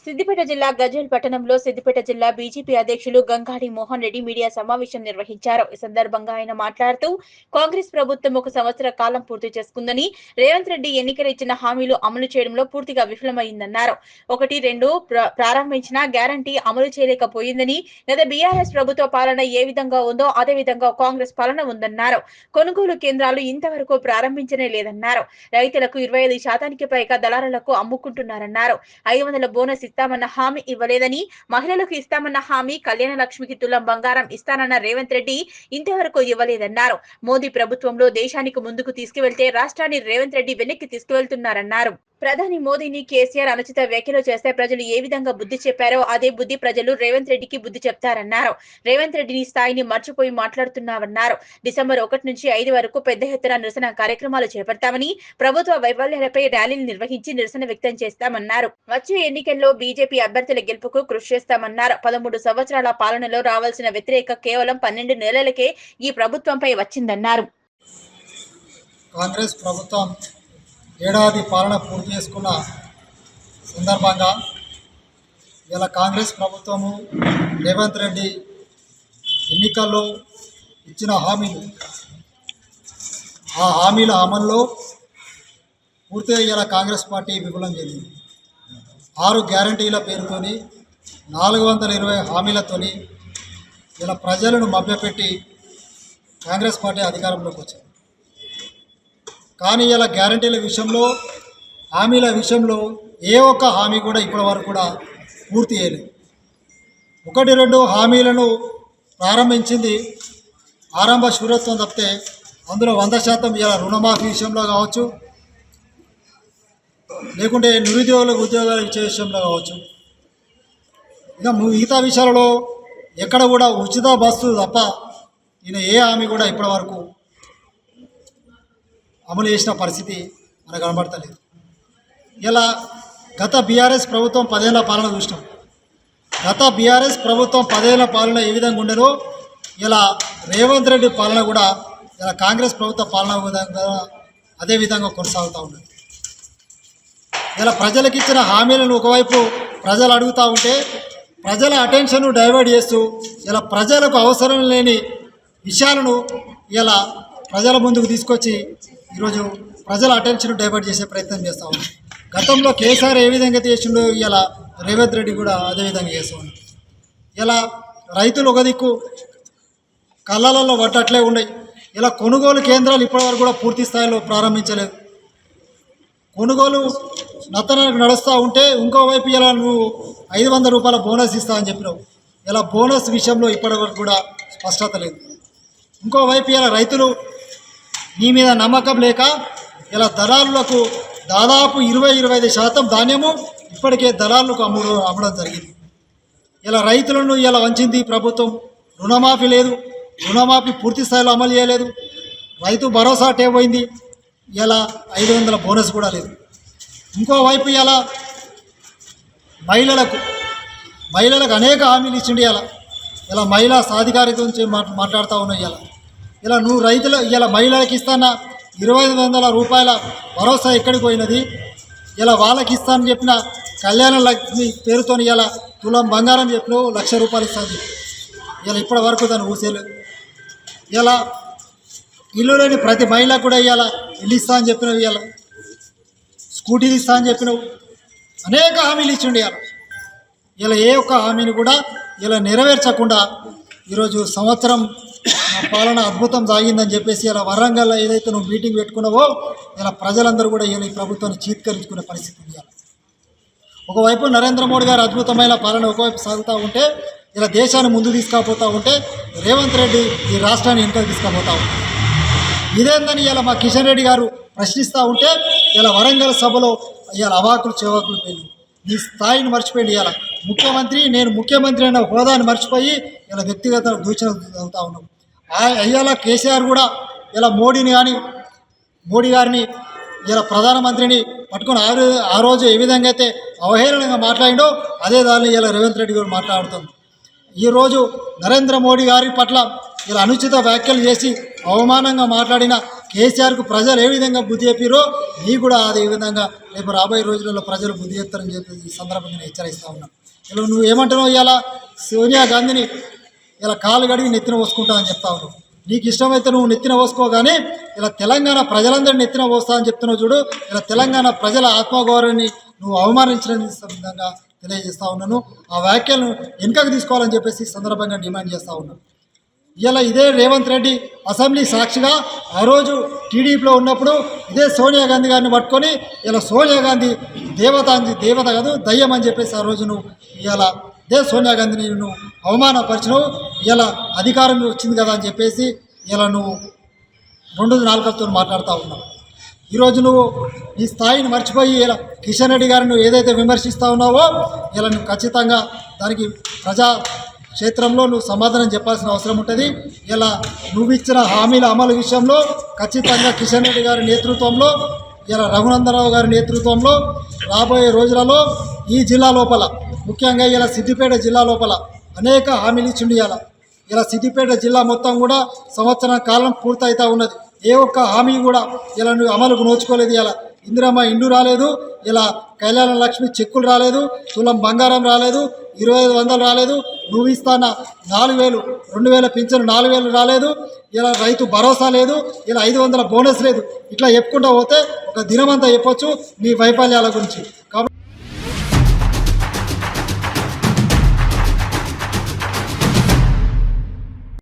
సిద్దిపేట జిల్లా గజ్వేల్ పట్టణంలో సిద్దిపేట జిల్లా బీజేపీ అధ్యక్షులు గంగాడి మోహన్ రెడ్డి మీడియా సమావేశం నిర్వహించారు. ఈ సందర్భంగా ఆయన మాట్లాడుతూ కాంగ్రెస్ ప్రభుత్వం 1 సంవత్సర కాలం పూర్తి చేసుకుందని, రేవంత్ రెడ్డి ఎన్నికలు ఇచ్చిన హామీలు అమలు చేయడంలో పూర్తిగా విఫలమైందన్నారు. 1, 2 ప్రారంభించిన గ్యారంటీ అమలు చేయలేకపోయిందని, గత బీఆర్ఎస్ ప్రభుత్వ పాలన ఏ విధంగా ఉందో అదే విధంగా కాంగ్రెస్ పాలన ఉందన్నారు. కొనుగోలు కేంద్రాలు ఇంతవరకు ప్రారంభించనే లేదన్నారు. రైతులకు 25% పైగా దళారులకు అమ్ముకుంటున్నారన్నారు. 500 బోనస్ ఇస్తామన్న హామీ ఇవ్వలేదని, మహిళలకు ఇస్తామన్న హామీ కళ్యాణ లక్ష్మికి తులం బంగారం ఇస్తానన్న రేవంత్ రెడ్డి ఇంతవరకు ఇవ్వలేదన్నారు. మోదీ ప్రభుత్వంలో దేశానికి ముందుకు తీసుకువెళ్తే రాష్ట్రాన్ని రేవంత్ రెడ్డి వెనక్కి తీసుకువెళ్తున్నారన్నారు. ప్రధాని మోదీని కేసీఆర్ అనుచిత వ్యాఖ్యలు చేస్తే ప్రజలు ఏ విధంగా బుద్ధి చెప్పారో అదే బుద్ధి ప్రజలు రేవంత్ రెడ్డికి బుద్ధి చెప్తారన్నారు. రేవంత్ రెడ్డిని స్థాయిని మర్చిపోయి మాట్లాడుతున్నామన్నారు. డిసెంబర్ 1 నుంచి 5 వరకు పెద్ద ఎత్తున నిరసన కార్యక్రమాలు చేపడతామని, ప్రభుత్వ వైఫల్యాలపై ర్యాలీలు నిర్వహించి నిరసన వ్యక్తం చేస్తామన్నారు. వచ్చే ఎన్నికల్లో బీజేపీ అభ్యర్థుల గెలుపుకు కృషి చేస్తామన్నారు. 13 సంవత్సరాల పాలనలో రావాల్సిన వ్యతిరేక కేవలం 12 నెలలకే ఈ ప్రభుత్వంపై వచ్చిందన్నారు. కాంగ్రెస్ ప్రభుత్వం ఏడాది పాలన పూర్తి చేసుకున్న సందర్భంగా ఇలా కాంగ్రెస్ ప్రభుత్వము రేవంత్ రెడ్డి ఎన్నికల్లో ఇచ్చిన హామీలు, ఆ హామీల అమల్లో పూర్తిగా ఇలా కాంగ్రెస్ పార్టీ విఫలం చెందింది. 6 గ్యారంటీల పేరుతోని 420 హామీలతోని ఇలా ప్రజలను మభ్యపెట్టి కాంగ్రెస్ పార్టీ అధికారంలోకి వచ్చింది. కానీ ఇలా గ్యారంటీల విషయంలో, హామీల విషయంలో ఏ ఒక్క హామీ కూడా ఇప్పటివరకు కూడా పూర్తి చేయలేదు. 1-2 హామీలను ప్రారంభించింది ఆరంభ శూరత్వం తప్పితే అందులో 100% ఇలా రుణమాఫీ విషయంలో కావచ్చు, లేకుంటే నిరుద్యోగులకు ఉద్యోగాలు ఇచ్చే విషయంలో కావచ్చు, ఇక మిగతా విషయాలలో ఎక్కడ కూడా ఉచిత బస్సు తప్ప ఈయన ఏ హామీ కూడా ఇప్పటివరకు అమలు చేసిన పరిస్థితి మనకు కనబడతలేదు. ఇలా గత బీఆర్ఎస్ ప్రభుత్వం 10 ఏళ్ల పాలన చూసినాం. గత బీఆర్ఎస్ ప్రభుత్వం 10 ఏళ్ల పాలన ఏ విధంగా ఉండేదో ఇలా రేవంత్ రెడ్డి పాలన కూడా ఇలా కాంగ్రెస్ ప్రభుత్వ పాలన విధంగా అదే విధంగా కొనసాగుతూ ఉన్నది. ఇలా ప్రజలకు ఇచ్చిన హామీలను ఒకవైపు ప్రజలు అడుగుతూ ఉంటే ప్రజల అటెన్షన్ డైవర్ట్ చేస్తూ ఇలా ప్రజలకు అవసరం లేని విషయాలను ఇలా ప్రజల ముందుకు తీసుకొచ్చి ఈరోజు ప్రజల అటెన్షన్ డైవర్ట్ చేసే ప్రయత్నం చేస్తూ ఉన్నాం. గతంలో కేసీఆర్ ఏ విధంగా చేసిండో ఇలా రేవంత్ రెడ్డి కూడా అదే విధంగా చేస్తూ ఉన్నాం. ఇలా రైతులు ఒక దిక్కు కళ్ళలలో పట్టట్లే ఉన్నాయి. ఇలా కొనుగోలు కేంద్రాలు ఇప్పటివరకు కూడా పూర్తి స్థాయిలో ప్రారంభించలేదు. కొనుగోలు నత్తనకు నడుస్తూ ఉంటే ఇంకోవైపు ఇలా నువ్వు 500 రూపాయల బోనస్ ఇస్తా అని చెప్పినావు. ఇలా బోనస్ విషయంలో ఇప్పటివరకు కూడా స్పష్టత లేదు. ఇంకోవైపు ఇలా రైతులు నీ మీద నమ్మకం లేక ఇలా దళారులకు దాదాపు 20-25% ధాన్యము ఇప్పటికే దళారులకు అమ్మడం జరిగింది. ఇలా రైతులను ఇలా వంచింది ప్రభుత్వం. రుణమాఫీ లేదు, రుణమాఫీ పూర్తి స్థాయిలో అమలు చేయలేదు. రైతు భరోసా పోయింది. ఇలా 500 బోనస్ కూడా లేదు. ఇంకోవైపు ఇలా మహిళలకు అనేక హామీలు ఇచ్చిండి. ఇలా మహిళా సాధికారిత గురించి మాట్లాడుతూ ఉన్నాయి. ఇలా నువ్వు రైతులు ఇలా మహిళలకు ఇస్తాన 2500 రూపాయల భరోసా ఎక్కడికి పోయినది? ఇలా వాళ్ళకి ఇస్తానని చెప్పిన కళ్యాణ లక్ష్మి పేరుతో ఇలా తులం బంగారం చెప్పినావు, 1,00,000 రూపాయలు ఇస్తాను. ఇలా ఇప్పటి వరకు దాన్ని ఊసేలేదు. ఇలా ఇల్లు లేని ప్రతి మహిళకు కూడా ఇలా ఇల్లు ఇస్తా అని చెప్పినవి, ఇలా స్కూటీలు ఇస్తా అని చెప్పినవు, అనేక హామీలు ఇచ్చిండి. ఇలా ఏ ఒక్క హామీని కూడా ఇలా నెరవేర్చకుండా ఈరోజు సంవత్సరం పాలన అద్భుతం సాగిందని చెప్పేసి ఇలా వరంగల్లో ఏదైతే నువ్వు మీటింగ్ పెట్టుకున్నావో ఇలా ప్రజలందరూ కూడా ఇలా ఈ ప్రభుత్వాన్ని చీత్కరించుకునే పరిస్థితి ఉంది. ఒకవైపు నరేంద్ర మోడీ గారు అద్భుతమైన పాలన ఒకవైపు సాగుతూ ఉంటే ఇలా దేశాన్ని ముందు తీసుకుపోతూ ఉంటే రేవంత్ రెడ్డి ఈ రాష్ట్రాన్ని వెనుకకు తీసుకుపోతూ ఉంటారు. ఇదేందని ఇలా మా కిషన్ రెడ్డి గారు ప్రశ్నిస్తూ ఉంటే ఇలా వరంగల్ సభలో ఇలా అవాకులు చెవాకులు పోయింది. నీ స్థాయిని మర్చిపోయింది. ఇలా నేను ముఖ్యమంత్రి అయిన హోదాని మర్చిపోయి ఇలా వ్యక్తిగత దూషణ అవుతూ ఉన్నాం. అయ్యాల కేసీఆర్ కూడా ఇలా మోడీ గారిని ఇలా ప్రధానమంత్రిని పట్టుకొని ఆ రోజు ఏ విధంగా అయితే అవహేళనంగా మాట్లాడిండో అదే దాన్ని ఇలా రేవంత్ రెడ్డి గారు మాట్లాడుతుంది. ఈరోజు నరేంద్ర మోడీ గారి పట్ల ఇలా అనుచిత వ్యాఖ్యలు చేసి అవమానంగా మాట్లాడిన కేసీఆర్కు ప్రజలు ఏ విధంగా బుద్ధి చెప్పిరో నీకు కూడా అదే విధంగా రేపు రాబోయే రోజులలో ప్రజలు బుద్ధి చెప్తారని చెప్పి ఈ సందర్భంగా నేను హెచ్చరిస్తా ఉన్నా. ఇలా నువ్వు ఏమంటున్నావు, ఇలా సోనియా గాంధీని ఇలా కాలు గడిగి నెత్తిన పోసుకుంటావని చెప్తా ఉన్నావు. నీకు ఇష్టమైతే నువ్వు నెత్తిన పోసుకో, కానీ ఇలా తెలంగాణ ప్రజలందరినీ నెత్తిన పోస్తా అని చెప్తున్నావు చూడు. ఇలా తెలంగాణ ప్రజల ఆత్మగౌరవాన్ని నువ్వు అవమానించిన విధంగా తెలియజేస్తా ఉన్నాను. ఆ వ్యాఖ్యలను వెనుకకు తీసుకోవాలని చెప్పేసి ఈ సందర్భంగా డిమాండ్ చేస్తూ ఉన్నాను. ఇలా ఇదే రేవంత్ రెడ్డి అసెంబ్లీ సాక్షిగా ఆ రోజు టీడీపీలో ఉన్నప్పుడు ఇదే సోనియా గాంధీ గారిని పట్టుకొని ఇలా సోనియా గాంధీ దేవత కాదు దయ్యం అని చెప్పేసి ఆ రోజు నువ్వు ఇలా ఇదే సోనియా గాంధీని నువ్వు అవమానపరిచినావు. ఇలా అధికారం వచ్చింది కదా అని చెప్పేసి ఇలా నువ్వు 2 నాలుకలతో మాట్లాడుతూ ఉన్నావు. ఈరోజు నువ్వు ఈ స్థాయిని మర్చిపోయి ఇలా కిషన్ రెడ్డి గారిని నువ్వు ఏదైతే విమర్శిస్తూ ఉన్నావో ఇలా నువ్వు ఖచ్చితంగా దానికి ప్రజా క్షేత్రంలో నువ్వు సమాధానం చెప్పాల్సిన అవసరం ఉంటుంది. ఇలా నువ్వు ఇచ్చిన హామీల అమలు విషయంలో ఖచ్చితంగా కిషన్ రెడ్డి గారి నేతృత్వంలో ఇలా రఘునందనరావు గారి నేతృత్వంలో రాబోయే రోజులలో ఈ జిల్లా లోపల ముఖ్యంగా ఇలా సిద్దిపేట జిల్లా లోపల అనేక హామీలు ఇచ్చిండి. ఇలా సిద్దిపేట జిల్లా మొత్తం కూడా సంవత్సరం కాలం పూర్తయితా ఉన్నది. ఏ ఒక్క హామీ కూడా ఇలా నువ్వు అమలుకు నోచుకోలేదు. ఇలా ఇందిరమ్మ ఇండ్లు రాలేదు, ఇలా కళ్యాణ లక్ష్మి చెక్కులు రాలేదు, తులం బంగారం రాలేదు, 2500 రాలేదు, నువ్వు ఇస్తాన 4000 2000 పింఛను 4000 రాలేదు, ఇలా రైతు భరోసా లేదు, ఇలా 500 బోనస్ లేదు. ఇట్లా చెప్పుకుంటూ పోతే ఒక దినమంతా చెప్పొచ్చు నీ వైఫల్యాల గురించి. కాబట్టి